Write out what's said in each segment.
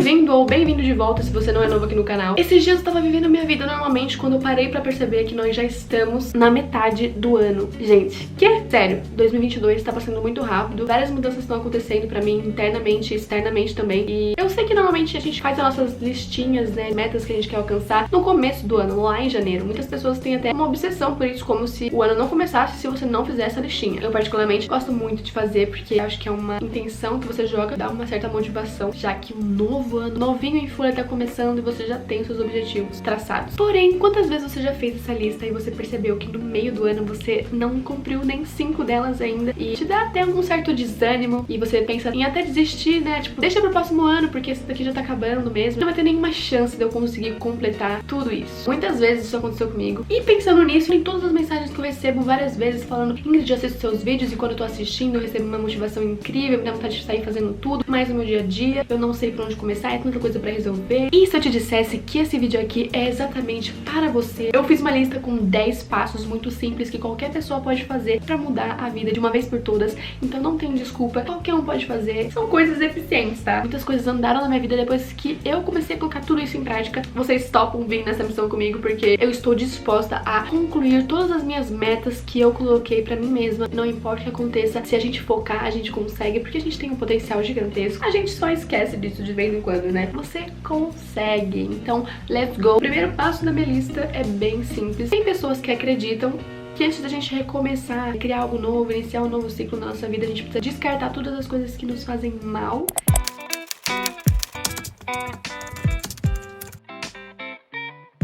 bem-vindo ou bem-vindo de volta se você não é novo aqui no canal. Esses dias eu tava vivendo a minha vida normalmente quando eu parei pra perceber que nós já estamos na metade do ano. Gente, sério, 2022 tá passando muito rápido, várias mudanças estão acontecendo pra mim internamente e externamente também. E eu sei que normalmente a gente faz as nossas listinhas, né, metas que a gente quer alcançar no começo do ano, lá em janeiro. Muitas pessoas têm até uma obsessão por isso, como se o ano não começasse se você não fizesse essa listinha. Eu particularmente gosto muito de fazer porque acho que é uma intenção que você joga, dá uma certa motivação, já que o novo ano, novinho em folha, tá começando e você já tem seus objetivos traçados. Porém, quantas vezes você já fez essa lista e você percebeu que no meio do ano você não cumpriu nem 5 delas ainda e te dá até algum certo desânimo e você pensa em até desistir, né? Tipo, deixa pro próximo ano porque esse daqui já tá acabando mesmo. Não vai ter nenhuma chance de eu conseguir completar tudo isso. Muitas vezes isso aconteceu comigo. E pensando nisso, em todas as mensagens que eu recebo várias vezes falando: Ingrid, eu assisto seus vídeos e quando eu tô assistindo eu recebo uma motivação incrível, me dá vontade de sair fazendo tudo, mas no meu dia a dia eu não sei por onde começar, é tanta coisa pra resolver. E se eu te dissesse que esse vídeo aqui é exatamente para você? Eu fiz uma lista com 10 passos muito simples que qualquer pessoa pode fazer pra mudar a vida de uma vez por todas, então não tem desculpa, qualquer um pode fazer. São coisas eficientes, tá? Muitas coisas andaram na minha vida depois que eu comecei a colocar tudo isso em prática. Vocês topam vir nessa missão comigo porque eu estou disposta a concluir todas as minhas metas que eu coloquei pra mim mesma. Não importa o que aconteça, se a gente focar, a gente consegue, porque a gente tem um potencial gigantesco. A gente só esquece disso de vez em quando, né? Você consegue. Então, let's go. O primeiro passo da minha lista é bem simples. Tem pessoas que acreditam que antes da gente recomeçar, criar algo novo, iniciar um novo ciclo na nossa vida, a gente precisa descartar todas as coisas que nos fazem mal.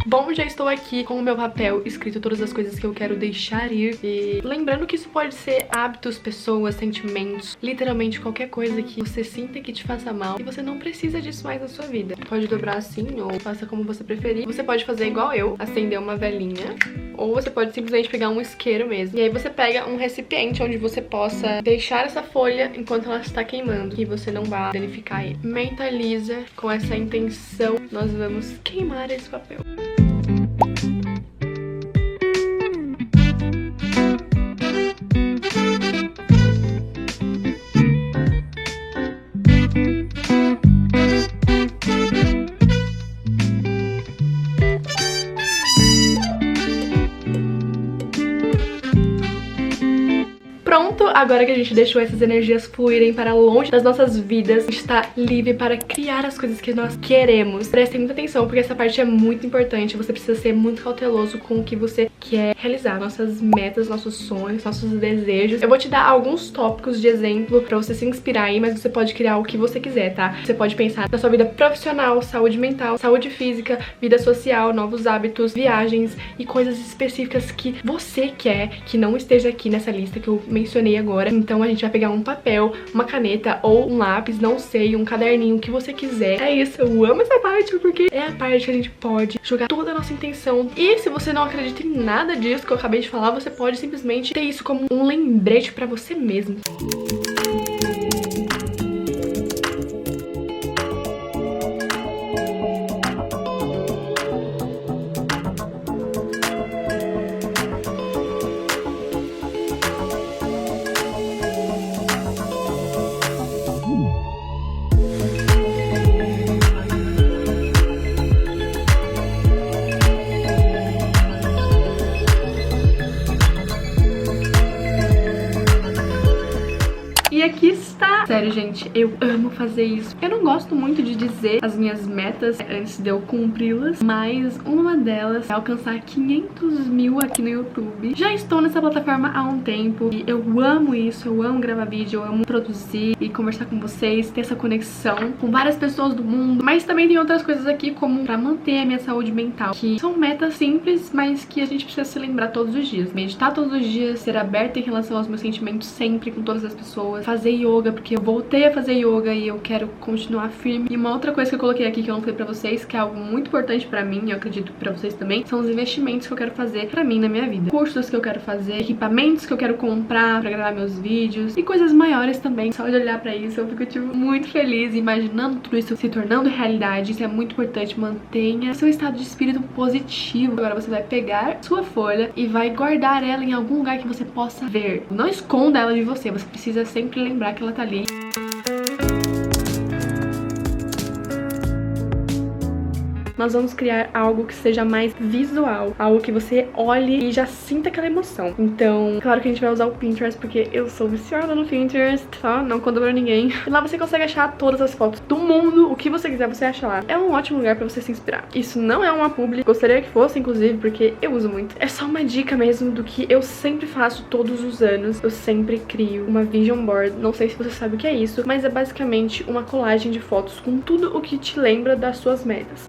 Bom, já estou aqui com o meu papel escrito todas as coisas que eu quero deixar ir. E lembrando que isso pode ser hábitos, pessoas, sentimentos, literalmente qualquer coisa que você sinta que te faça mal. E você não precisa disso mais na sua vida. Pode dobrar assim ou faça como você preferir. Você pode fazer igual eu, acender uma velinha. Ou você pode simplesmente pegar um isqueiro mesmo. E aí você pega um recipiente onde você possa deixar essa folha enquanto ela está queimando, que você não vá danificar ele. Mentaliza com essa intenção. Nós vamos queimar esse papel. Pronto, agora que a gente deixou essas energias fluírem para longe das nossas vidas, a gente está livre para criar as coisas que nós queremos. Prestem muita atenção, porque essa parte é muito importante. Você precisa ser muito cauteloso com o que você quer realizar. Nossas metas, nossos sonhos, nossos desejos. Eu vou te dar alguns tópicos de exemplo para você se inspirar aí, mas você pode criar o que você quiser, tá? Você pode pensar na sua vida profissional, saúde mental, saúde física, vida social, novos hábitos, viagens e coisas específicas que você quer que não esteja aqui nessa lista que eu mencionei agora. Então a gente vai pegar um papel, uma caneta ou um lápis, não sei, um caderninho, o que você quiser. É isso, eu amo essa parte porque é a parte que a gente pode jogar toda a nossa intenção. E se você não acredita em nada disso que eu acabei de falar, você pode simplesmente ter isso como um lembrete pra você mesmo. E aqui está! Sério, gente, eu amo fazer isso. Eu não gosto muito de dizer as minhas metas antes de eu cumpri-las, mas uma delas é alcançar 500 mil aqui no YouTube. Já estou nessa plataforma há um tempo e eu amo isso, eu amo gravar vídeo, eu amo produzir e conversar com vocês, ter essa conexão com várias pessoas do mundo, mas também tem outras coisas aqui como pra manter a minha saúde mental, que são metas simples, mas que a gente precisa se lembrar todos os dias. Meditar todos os dias, ser aberta em relação aos meus sentimentos sempre com todas as pessoas, fazer yoga, porque eu voltei a fazer yoga e eu quero continuar firme. E uma outra coisa que eu coloquei aqui que eu não falei pra vocês, que é algo muito importante pra mim, e eu acredito pra vocês também, são os investimentos que eu quero fazer pra mim na minha vida. Cursos que eu quero fazer, equipamentos que eu quero comprar pra gravar meus vídeos e coisas maiores também. Só de olhar pra isso eu fico, tipo, muito feliz imaginando tudo isso se tornando realidade. Isso é muito importante. Mantenha seu estado de espírito positivo. Agora você vai pegar sua folha e vai guardar ela em algum lugar que você possa ver. Não esconda ela de você, você precisa sempre lembrar que ela tá ali. nós vamos criar algo que seja mais visual, algo que você olhe e já sinta aquela emoção. Então, claro que a gente vai usar o Pinterest, porque eu sou viciada no Pinterest, tá? Não conto pra ninguém. E lá você consegue achar todas as fotos do mundo, o que você quiser você acha lá. É um ótimo lugar pra você se inspirar. Isso não é uma publi, gostaria que fosse, inclusive, porque eu uso muito. É só uma dica mesmo do que eu sempre faço todos os anos. Eu sempre crio uma vision board, não sei se você sabe o que é isso, mas é basicamente uma colagem de fotos com tudo o que te lembra das suas metas.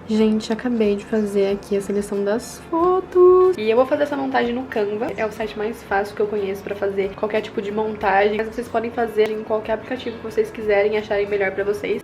Gente, acabei de fazer aqui a seleção das fotos e eu vou fazer essa montagem no Canva. É o site mais fácil que eu conheço pra fazer qualquer tipo de montagem, mas vocês podem fazer em qualquer aplicativo que vocês quiserem e acharem melhor pra vocês.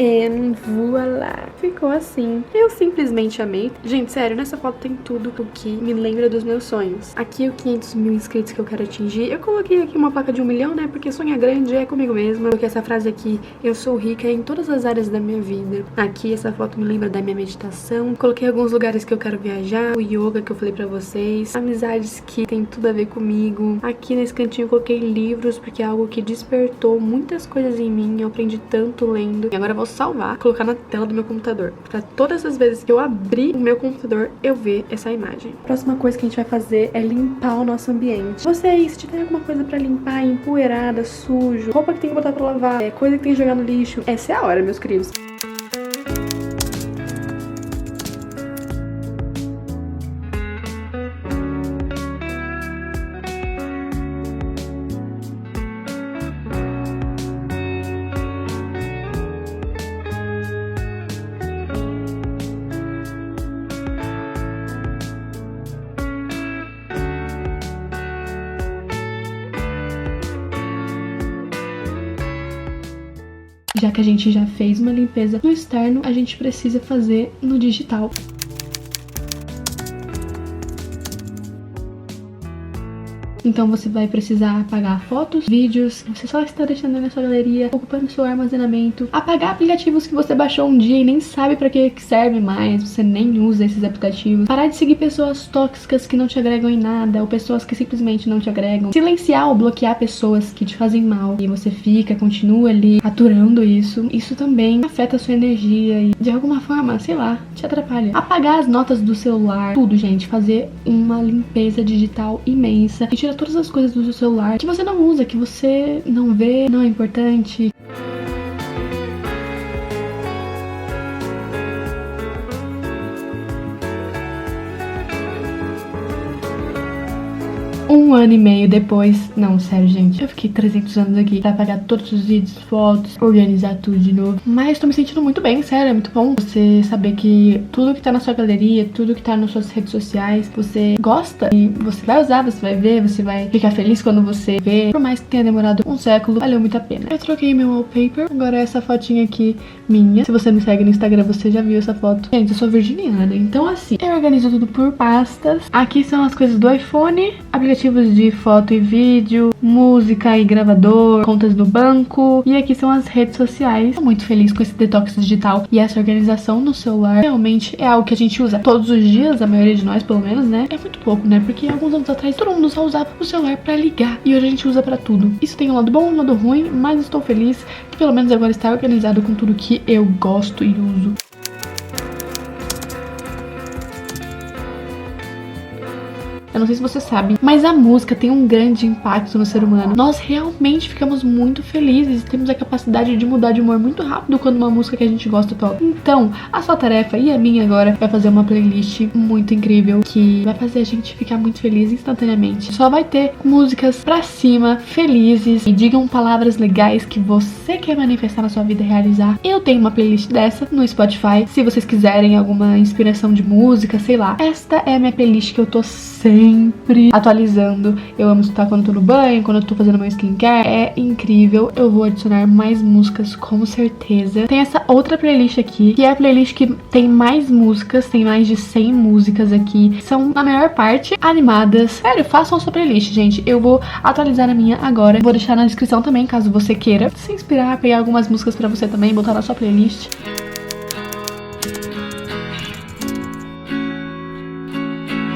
And voilà! Ficou assim. Eu simplesmente amei. Gente, sério, nessa foto tem tudo o que me lembra dos meus sonhos. Aqui é o 500 mil inscritos que eu quero atingir. Eu coloquei aqui uma placa de 1 milhão, né? Porque sonhar grande é comigo mesma. Porque essa frase aqui, eu sou rica em todas as áreas da minha vida. Aqui, essa foto me lembra da minha meditação. Coloquei alguns lugares que eu quero viajar. O yoga que eu falei pra vocês. Amizades que tem tudo a ver comigo. Aqui nesse cantinho eu coloquei livros, porque é algo que despertou muitas coisas em mim. Eu aprendi tanto lendo. E agora eu vou salvar, colocar na tela do meu computador, pra todas as vezes que eu abrir o meu computador, eu ver essa imagem. A próxima coisa que a gente vai fazer é limpar o nosso ambiente. Você aí, se tiver alguma coisa pra limpar, empoeirada, sujo, roupa que tem que botar pra lavar, coisa que tem que jogar no lixo, essa é a hora, meus queridos. Já que a gente já fez uma limpeza no externo, a gente precisa fazer no digital. Então você vai precisar apagar fotos, vídeos, você só está deixando na sua galeria, ocupando seu armazenamento, apagar aplicativos que você baixou um dia e nem sabe pra que serve mais, você nem usa esses aplicativos, parar de seguir pessoas tóxicas que não te agregam em nada, ou pessoas que simplesmente não te agregam, silenciar ou bloquear pessoas que te fazem mal, e você continua ali aturando isso também afeta a sua energia e de alguma forma, sei lá, te atrapalha. Apagar as notas do celular, tudo, gente, fazer uma limpeza digital imensa e tirar todas as coisas do seu celular que você não usa, que você não vê, não é importante. Um ano e meio depois, não, sério, gente, eu fiquei 300 anos aqui pra apagar todos os vídeos, fotos, organizar tudo de novo. Mas tô me sentindo muito bem, sério, é muito bom você saber que tudo que tá na sua galeria, tudo que tá nas suas redes sociais, você gosta e você vai usar, você vai ver, você vai ficar feliz quando você vê. Por mais que tenha demorado um século, valeu muito a pena. Eu troquei meu wallpaper, agora é essa fotinha aqui minha. Se você me segue no Instagram, você já viu essa foto. Gente, eu sou virginiana, então assim, eu organizo tudo por pastas. Aqui são as coisas do iPhone, aplicativos de foto e vídeo, música e gravador, contas no banco. E aqui são as redes sociais. Tô muito feliz com esse detox digital e essa organização no celular. Realmente é algo que a gente usa todos os dias, a maioria de nós pelo menos, né? É muito pouco, né? Porque alguns anos atrás todo mundo só usava o celular pra ligar e hoje a gente usa pra tudo. Isso tem um lado bom e um lado ruim, mas estou feliz que pelo menos agora está organizado com tudo que eu gosto e uso. Eu não sei se você sabe, mas a música tem um grande impacto no ser humano. Nós realmente ficamos muito felizes, temos a capacidade de mudar de humor muito rápido quando uma música que a gente gosta toca. Então, a sua tarefa e a minha agora vai fazer uma playlist muito incrível que vai fazer a gente ficar muito feliz instantaneamente. Só vai ter músicas pra cima, felizes, e digam palavras legais que você quer manifestar na sua vida e realizar. Eu tenho uma playlist dessa no Spotify, se vocês quiserem alguma inspiração de música, sei lá. Esta é a minha playlist que eu tô sempre sempre atualizando. Eu amo escutar quando eu tô no banho, quando eu tô fazendo meu skincare. É incrível. Eu vou adicionar mais músicas, com certeza. Tem essa outra playlist aqui, que é a playlist que tem mais músicas. Tem mais de 100 músicas aqui. São, na maior parte, animadas. Sério, façam a sua playlist, gente. Eu vou atualizar a minha agora. Vou deixar na descrição também, caso você queira se inspirar, pegar algumas músicas pra você também, botar na sua playlist.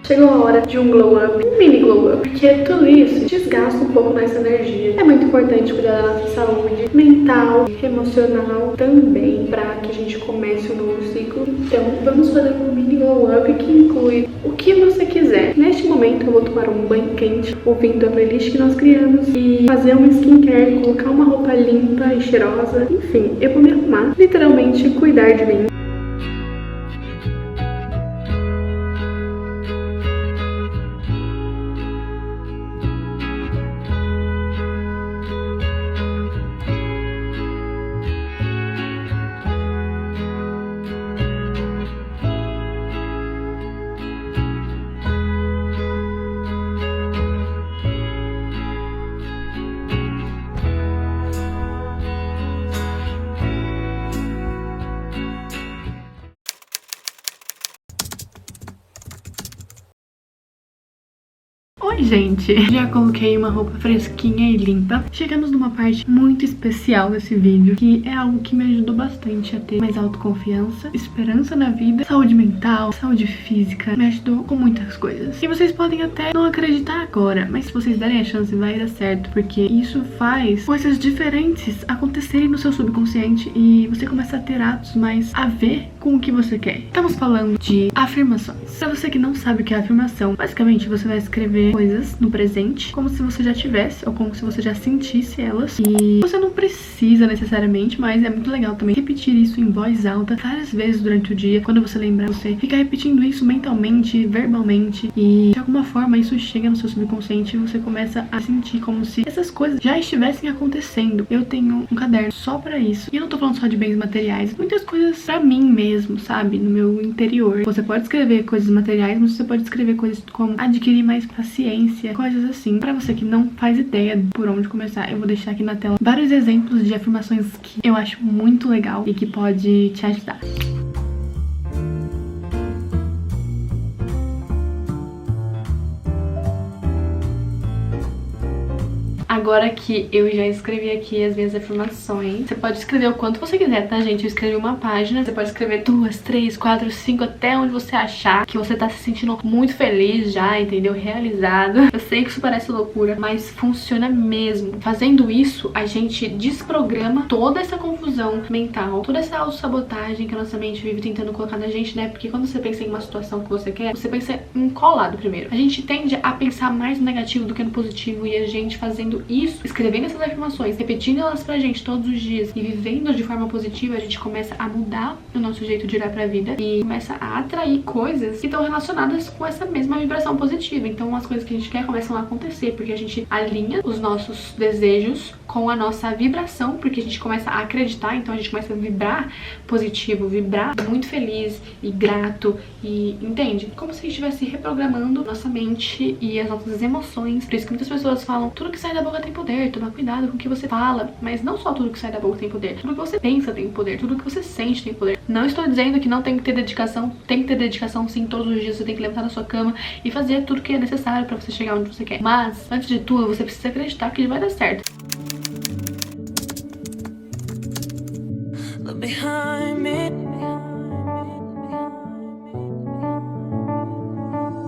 Chegou a hora de um glow up, um mini glow up, porque tudo isso desgasta um pouco nossa energia. É muito importante cuidar da nossa saúde mental, emocional também, para que a gente comece um novo ciclo. Então, vamos fazer um mini glow up que inclui o que você quiser. Neste momento, eu vou tomar um banho quente, ouvindo a playlist que nós criamos e fazer uma skincare, colocar uma roupa limpa e cheirosa. Enfim, eu vou me arrumar, literalmente cuidar de mim. Oi, gente! Já coloquei uma roupa fresquinha e limpa. Chegamos numa parte muito especial desse vídeo, que é algo que me ajudou bastante a ter mais autoconfiança, esperança na vida, saúde mental, saúde física. Me ajudou com muitas coisas. E vocês podem até não acreditar agora, mas se vocês derem a chance, vai dar certo, porque isso faz coisas diferentes acontecerem no seu subconsciente e você começa a ter atos mais a ver com o que você quer. Estamos falando de afirmações. Pra você que não sabe o que é afirmação, basicamente você vai escrever coisas no presente como se você já tivesse, ou como se você já sentisse elas. E você não precisa necessariamente, mas é muito legal também repetir isso em voz alta várias vezes durante o dia. Quando você lembrar, você fica repetindo isso mentalmente, verbalmente, e de alguma forma isso chega no seu subconsciente e você começa a sentir como se essas coisas já estivessem acontecendo. Eu tenho um caderno só pra isso. E eu não tô falando só de bens materiais, muitas coisas pra mim mesmo, sabe? No meu interior. Você pode escrever coisas materiais, mas você pode escrever coisas como adquirir mais paciência, coisas assim. Pra você que não faz ideia por onde começar, eu vou deixar aqui na tela vários exemplos de afirmações que eu acho muito legal e que pode te ajudar. Agora que eu já escrevi aqui as minhas afirmações, você pode escrever o quanto você quiser, tá, gente? Eu escrevi uma página, você pode escrever 2, 3, 4, 5, até onde você achar que você tá se sentindo muito feliz já, entendeu? Realizado. Eu sei que isso parece loucura, mas funciona mesmo. Fazendo isso, a gente desprograma toda essa confusão mental, toda essa autossabotagem que a nossa mente vive tentando colocar na gente, né? Porque quando você pensa em uma situação que você quer, você pensa em qual lado primeiro? A gente tende a pensar mais no negativo do que no positivo, e a gente fazendo isso, escrevendo essas afirmações, repetindo elas pra gente todos os dias e vivendo de forma positiva, a gente começa a mudar o nosso jeito de olhar pra vida e começa a atrair coisas que estão relacionadas com essa mesma vibração positiva. Então as coisas que a gente quer começam a acontecer, porque a gente alinha os nossos desejos com a nossa vibração, porque a gente começa a acreditar, então a gente começa a vibrar positivo, vibrar muito feliz e grato, e entende? Como se a gente estivesse reprogramando nossa mente e as nossas emoções. Por isso que muitas pessoas falam, tudo que sai da boca tem poder, toma cuidado com o que você fala. Mas não só tudo que sai da boca tem poder, tudo que você pensa tem poder, tudo que você sente tem poder. Não estou dizendo que não tem que ter dedicação, tem que ter dedicação sim, todos os dias você tem que levantar da sua cama e fazer tudo que é necessário pra você chegar onde você quer. Mas, antes de tudo, você precisa acreditar que vai dar certo.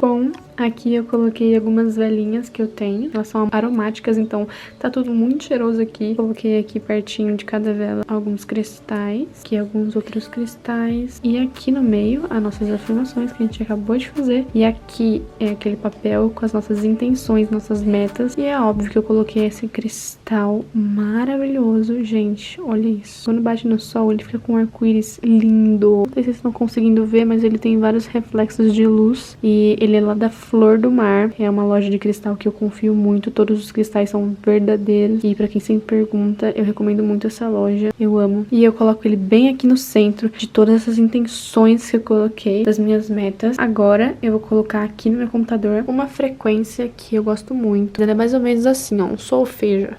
Bom, aqui eu coloquei algumas velinhas que eu tenho. Elas são aromáticas, então tá tudo muito cheiroso aqui. Coloquei aqui pertinho de cada vela alguns cristais, aqui alguns outros cristais. E aqui no meio, as nossas afirmações que a gente acabou de fazer. E aqui é aquele papel com as nossas intenções, nossas metas. E é óbvio que eu coloquei esse cristal maravilhoso. Gente, olha isso. Quando bate no sol, ele fica com um arco-íris lindo. Não sei se vocês estão conseguindo ver, mas ele tem vários reflexos de luz. E ele é lá da Flor do Mar. É uma loja de cristal que eu confio muito. Todos os cristais são verdadeiros. E pra quem sempre pergunta, eu recomendo muito essa loja. Eu amo. E eu coloco ele bem aqui no centro de todas essas intenções que eu coloquei, das minhas metas. Agora eu vou colocar aqui no meu computador uma frequência que eu gosto muito. Ela é mais ou menos assim, ó, um solfejo.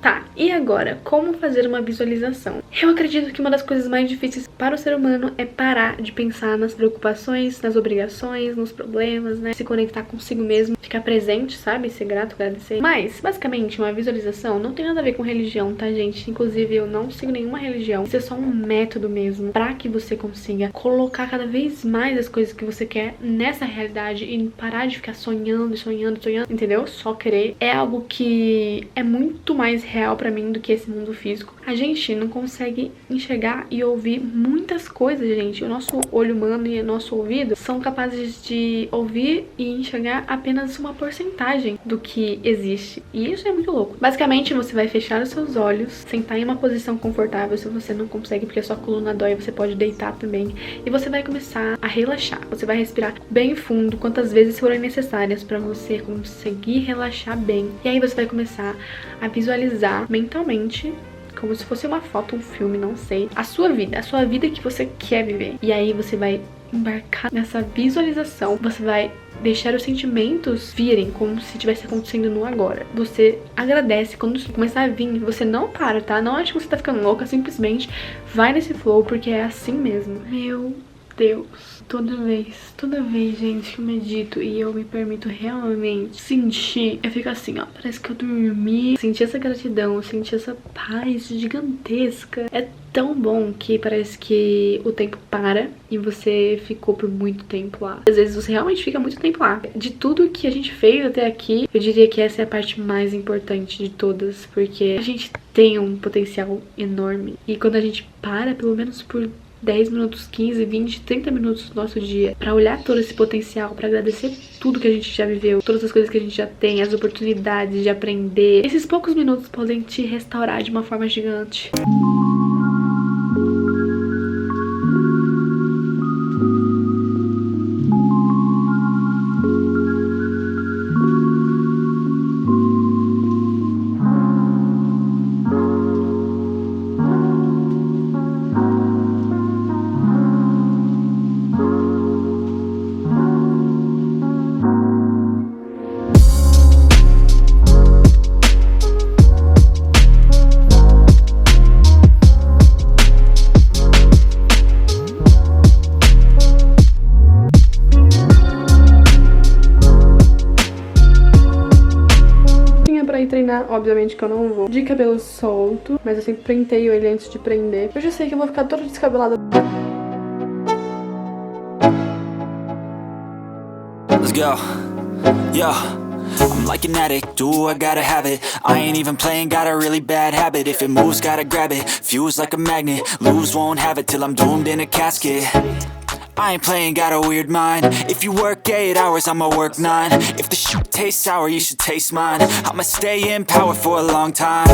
Tá, e agora, como fazer uma visualização? Eu acredito que uma das coisas mais difíceis para o ser humano é parar de pensar nas preocupações, nas obrigações, nos problemas, né? Se conectar consigo mesmo, ficar presente, sabe? Ser grato, agradecer. Mas, basicamente, uma visualização não tem nada a ver com religião, tá, gente? Inclusive, eu não sigo nenhuma religião. Isso é só um método mesmo pra que você consiga colocar cada vez mais as coisas que você quer nessa realidade e parar de ficar sonhando, sonhando, sonhando, entendeu? Só querer. É algo que é muito mais real pra mim do que esse mundo físico. A gente não consegue enxergar e ouvir muitas coisas, gente. O nosso olho humano e o nosso ouvido são capazes de ouvir e enxergar apenas uma porcentagem do que existe. E isso é muito louco. Basicamente, você vai fechar os seus olhos, sentar em uma posição confortável. Se você não consegue porque a sua coluna dói, você pode deitar também. E você vai começar a relaxar. Você vai respirar bem fundo, quantas vezes forem necessárias pra você conseguir relaxar bem. E aí você vai começar a visualizar mentalmente, como se fosse uma foto, um filme, não sei, a sua vida que você quer viver. E aí você vai embarcar nessa visualização, você vai deixar os sentimentos virem como se estivesse acontecendo no agora. Você agradece quando começar a vir, você não para, tá? Não acha que você tá ficando louca, simplesmente vai nesse flow, porque é assim mesmo. Meu Deus, toda vez, gente, que eu medito e eu me permito realmente sentir, eu fico assim, ó, parece que eu dormi, senti essa gratidão, senti essa paz gigantesca. É tão bom que parece que o tempo para e você ficou por muito tempo lá. Às vezes você realmente fica muito tempo lá. De tudo que a gente fez até aqui, eu diria que essa é a parte mais importante de todas, porque a gente tem um potencial enorme. E quando a gente para, pelo menos por 10 minutos, 15, 20, 30 minutos do nosso dia pra olhar todo esse potencial, pra agradecer tudo que a gente já viveu, todas as coisas que a gente já tem, as oportunidades de aprender. Esses poucos minutos podem te restaurar de uma forma gigante. Treinar, obviamente que eu não vou de cabelo solto, mas eu sempre penteio ele antes de prender. Eu já sei que eu vou ficar toda descabelada. Let's go. Yo, I'm like an addict, do I gotta have it. I ain't even playing, got a really bad habit. If it moves, gotta grab it, fuse like a magnet. Lose, won't have it till I'm doomed in a casket. I ain't playing, got a weird mind. If you work 8 hours, I'ma work 9. If the shit tastes sour, you should taste mine. I'ma stay in power for a long time.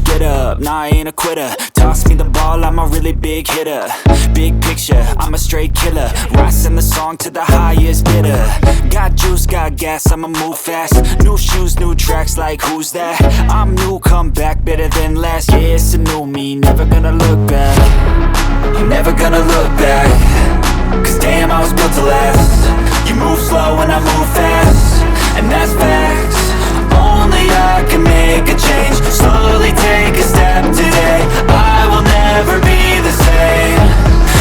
Get up, nah, I ain't a quitter. Toss me the ball, I'm a really big hitter. Big picture, I'm a straight killer. Rising the song to the highest bidder. Got juice, got gas, I'ma move fast. New shoes, new tracks, like who's that? I'm new, come back, better than last. Yeah, it's a new me, never gonna look back. I'm never gonna look back. Cause damn, I was built to last. You move slow and I move fast, and that's facts. Only I can make a change. Slowly take a step today. I will never be the same.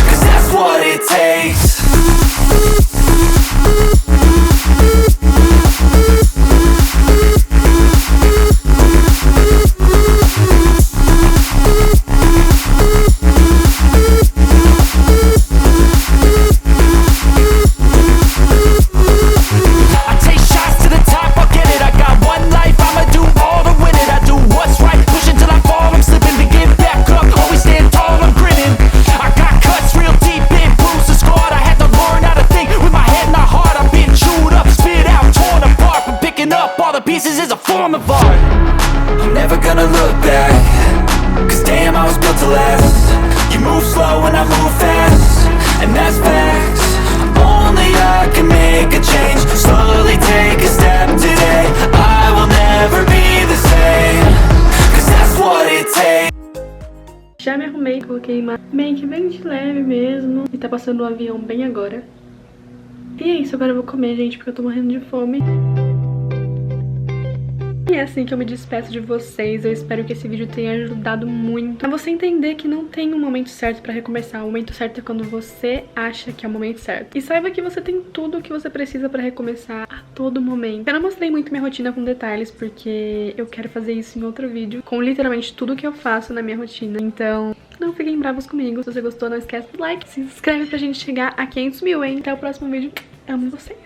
Cause that's what it takes. I'm never gonna look back. Cause damn, I was built to last. You move slow and I queimar bem de leve mesmo. E tá passando um avião bem agora. E é isso, agora eu vou comer, gente, porque eu tô morrendo de fome. E é assim que eu me despeço de vocês. Eu espero que esse vídeo tenha ajudado muito a você entender que não tem um momento certo pra recomeçar. O momento certo é quando você acha que é o momento certo. E saiba que você tem tudo o que você precisa pra recomeçar a todo momento. Eu não mostrei muito minha rotina com detalhes, porque eu quero fazer isso em outro vídeo, com literalmente tudo que eu faço na minha rotina. Então, não fiquem bravos comigo. Se você gostou, não esquece do like. Se inscreve pra gente chegar a 500 mil, hein? Até o próximo vídeo. Amo vocês.